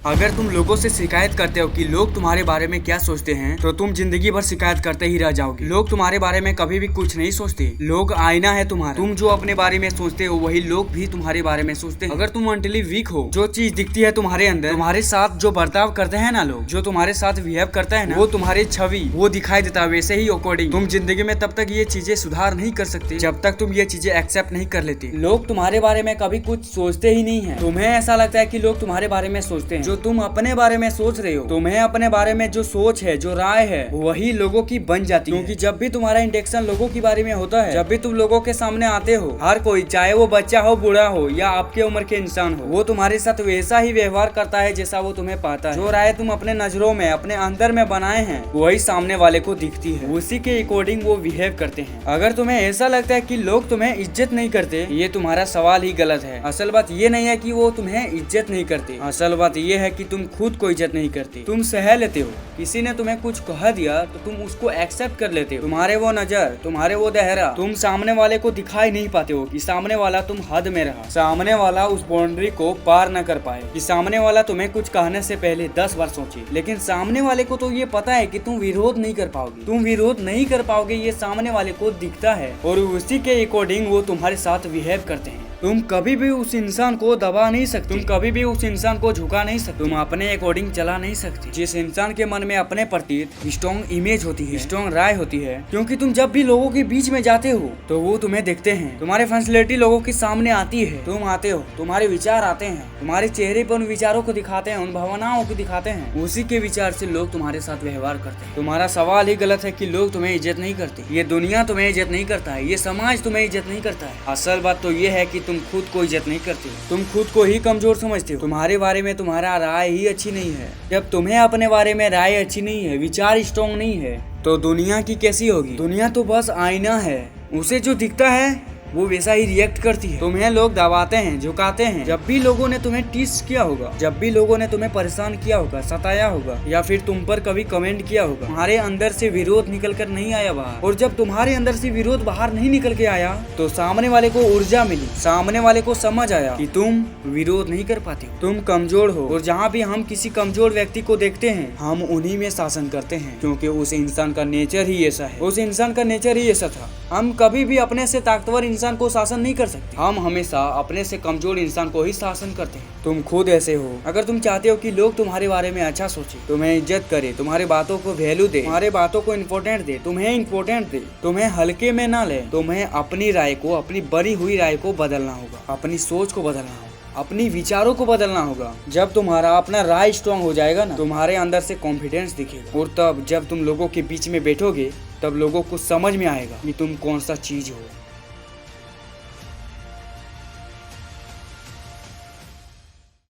अगर तुम लोगों से शिकायत करते हो कि लोग तुम्हारे बारे में क्या सोचते हैं, तो तुम जिंदगी भर शिकायत करते ही रह जाओगे। लोग तुम्हारे बारे में कभी भी कुछ नहीं सोचते। लोग आईना है तुम्हारा। तुम जो अपने बारे में सोचते हो वही लोग भी तुम्हारे बारे में सोचते हैं। अगर तुम मेंटली वीक हो, जो चीज दिखती है तुम्हारे अंदर, तुम्हारे साथ जो बर्ताव करते हैं ना लोग, जो तुम्हारे साथ बिहेव करता है ना, वो तुम्हारी छवि वो दिखाई देता है। वैसे ही अकॉर्डिंग तुम जिंदगी में तब तक ये चीजें सुधार नहीं कर सकते जब तक तुम ये चीजें एक्सेप्ट नहीं कर लेते। लोग तुम्हारे बारे में कभी कुछ सोचते ही नहीं है। तुम्हें ऐसा लगता है कि लोग तुम्हारे बारे में सोचते हैं। जो तुम अपने बारे में सोच रहे हो, तुम्हें अपने बारे में जो सोच है, जो राय है, वही लोगों की बन जाती है। क्योंकि जब भी तुम्हारा इंटेक्शन लोगों के बारे में होता है, जब भी तुम लोगों के सामने आते हो, हर कोई, चाहे वो बच्चा हो, बूढ़ा हो या आपके उम्र के इंसान हो, वो तुम्हारे साथ वैसा ही व्यवहार करता है जैसा वो तुम्हें पाता है। जो राय तुम अपने नजरों में, अपने अंदर में बनाए हैं, वही सामने वाले को दिखती है। उसी के अकॉर्डिंग वो बिहेव करते हैं। अगर तुम्हें ऐसा लगता है कि लोग तुम्हें इज्जत नहीं करते, ये तुम्हारा सवाल ही गलत है। असल बात ये नहीं है कि वो तुम्हें इज्जत नहीं करते। असल बात ये है कि तुम खुद को इज्जत नहीं करते। तुम सह लेते हो। किसी ने तुम्हें कुछ कह दिया तो तुम उसको एक्सेप्ट कर लेते हो। तुम्हारे वो नजर, तुम्हारे वो दहरा, तुम सामने वाले को दिखाई नहीं पाते हो कि सामने वाला तुम हद में रहा, सामने वाला उस बाउंड्री को पार न कर पाए, कि सामने वाला तुम्हें कुछ कहने से पहले 10 बार सोचे। लेकिन सामने वाले को तो ये पता है कि तुम विरोध नहीं कर पाओगे। तुम विरोध नहीं कर पाओगे, ये सामने वाले को दिखता है और उसी के अकॉर्डिंग वो तुम्हारे साथ बिहेव करते हैं। तुम कभी भी उस इंसान को दबा नहीं सकते। तुम कभी भी उस इंसान को झुका नहीं सकते। तुम अपने अकॉर्डिंग चला नहीं सकते। जिस इंसान के मन में अपने प्रति स्ट्रॉन्ग इमेज होती है, स्ट्रॉन्ग राय होती है, क्योंकि तुम जब भी लोगों के बीच में जाते हो तो वो तुम्हें देखते हैं। तुम्हारी फैसिलिटी लोगों के सामने आती है। तुम आते हो, तुम्हारे विचार आते हैं, तुम्हारे चेहरे पर उन विचारों को दिखाते हैं, उन भावनाओं को दिखाते हैं। उसी के विचार से लोग तुम्हारे साथ व्यवहार करते हैं। तुम्हारा सवाल ही गलत है कि लोग तुम्हें इज्जत नहीं करते। ये दुनिया तुम्हें इज्जत नहीं करता है, ये समाज तुम्हें इज्जत नहीं करता है। असल बात तो ये है कि तुम खुद को इज्जत नहीं करते हो। तुम खुद को ही कमजोर समझते हो। तुम्हारे बारे में तुम्हारा राय ही अच्छी नहीं है। जब तुम्हें अपने बारे में राय अच्छी नहीं है, विचार स्ट्रॉन्ग नहीं है, तो दुनिया की कैसी होगी? दुनिया तो बस आईना है। उसे जो दिखता है वो वैसा ही रिएक्ट करती है। तुम्हें लोग दबाते हैं, झुकाते हैं। जब भी लोगों ने तुम्हें टीस किया होगा, जब भी लोगों ने तुम्हें परेशान किया होगा, सताया होगा, या फिर तुम पर कभी कमेंट किया होगा, तुम्हारे अंदर से विरोध निकल कर नहीं आया बाहर। और जब तुम्हारे अंदर से विरोध बाहर नहीं निकल के आया, तो सामने वाले को ऊर्जा मिली, सामने वाले को समझ आया कि तुम विरोध नहीं कर पाते हो, तुम कमजोर हो। और जहाँ भी हम किसी कमजोर व्यक्ति को देखते हैं, हम उन्हीं में शासन करते हैं, क्योंकि उस इंसान का नेचर ही ऐसा है। उस इंसान का नेचर ही ऐसा था। हम कभी भी अपने से ताकतवर इंसान को शासन नहीं कर सकते। हम हमेशा अपने से कमजोर इंसान को ही शासन करते हैं। तुम खुद ऐसे हो। अगर तुम चाहते हो कि लोग तुम्हारे बारे में अच्छा सोचे, तुम्हें इज्जत करे, तुम्हारे बातों को वैल्यू दे, तुम्हारे बातों को इम्पोर्टेंट दे, तुम्हें इम्पोर्टेंट दे, तुम्हें हल्के में ना ले, तुम्हें अपनी राय को, अपनी बनी हुई राय को बदलना होगा, अपनी सोच को बदलना होगा, अपनी विचारों को बदलना होगा। जब तुम्हारा अपना राय स्ट्रांग हो जाएगा ना, तुम्हारे अंदर से कॉन्फिडेंस दिखेगा। और तब जब तुम लोगों के बीच में बैठोगे, तब लोगों को समझ में आएगा कि तुम कौन सा चीज हो।